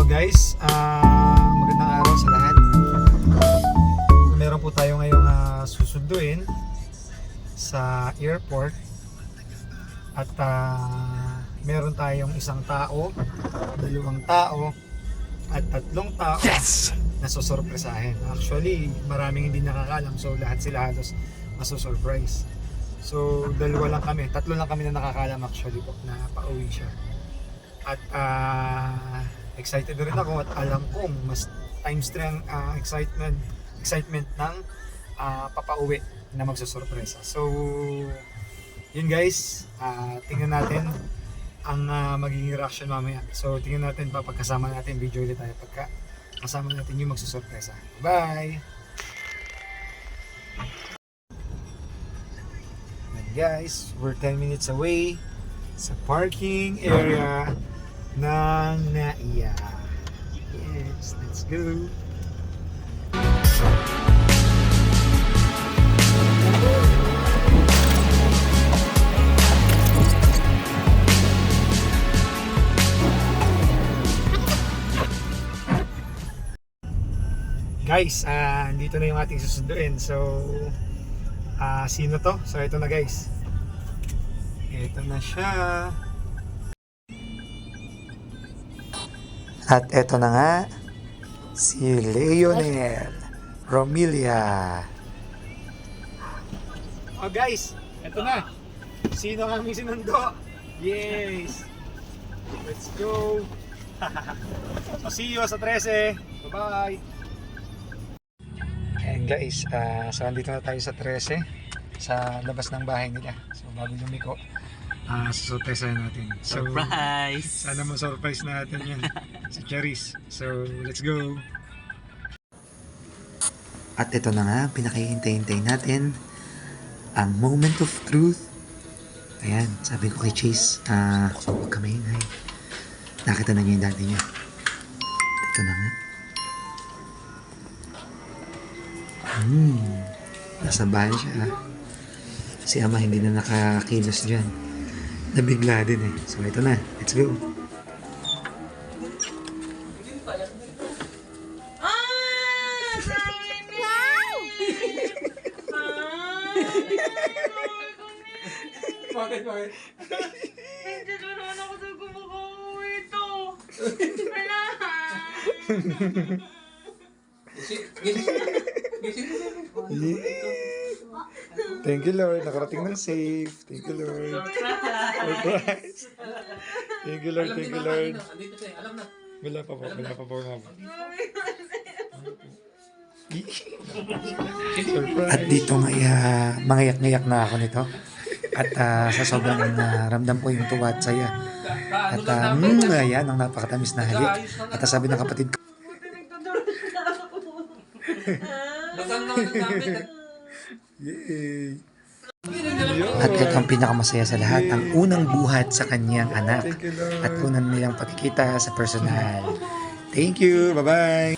guys, magandang araw sa lahat. Meron po tayo ngayong susunduin sa airport at meron tayong isang tao, dalawang tao at tatlong tao na susurpresahin. Actually, maraming hindi nakakalam, so lahat sila halos masusurprise. So dalawa lang kami, tatlo lang kami na nakakalam actually po na pauwi siya. At excited rin ako at alam kong mas times 3 ang excitement ng papauwi na magsusurpresa. So yun guys, tingnan natin ang magiging reaction mamaya. So tingnan natin pa pagkasama natin, video ulit tayo pagka kasama natin yung magsusurpresa. Bye! And guys, we're 10 minutes away sa parking area ng NAIA. Yes, let's go! Guys, dito na yung ating susunduin. So, sino to? So, ito na guys. Ito na siya. At ito na nga, si Leonel Romilia. Oh guys, ito na. Sino kami sinundo? Yes! Let's go! So, see you sa 13. Bye-bye! And guys, so andito na tayo sa 13 sa labas ng bahay nila. So bago lumiko, susurpresa natin. So, surprise! Sana ma-surprise natin yan si Charis. So let's go! At ito na nga, pinakihintay-hintay natin ang moment of truth. Ayan, sabi ko kay Chase, huwag ka maingay. Nakita na niya yung daddy niya. Ito na nga. Nasa bahay siya. Si ama hindi na nakakilos dyan. Nabigla din eh. So ito na, let's go. Bakit? Hindi naman ako sa gumagawa ito. Wala. Thank you Lord, nakarating ng safe. Thank you Lord. Surprise. Thank you Lord, thank you Lord. Wala pa po nga po. At dito mangayak-ngayak na ako nito. At sa sobrang ramdam ko yung tuwa at saya. At ayan ang napakatamis na halik. At sabi ng kapatid ko, yay! At ito ang pinakamasaya sa lahat, ang unang buhat sa kanyang anak at unang nilang pagkikita sa personal. Thank you, bye-bye!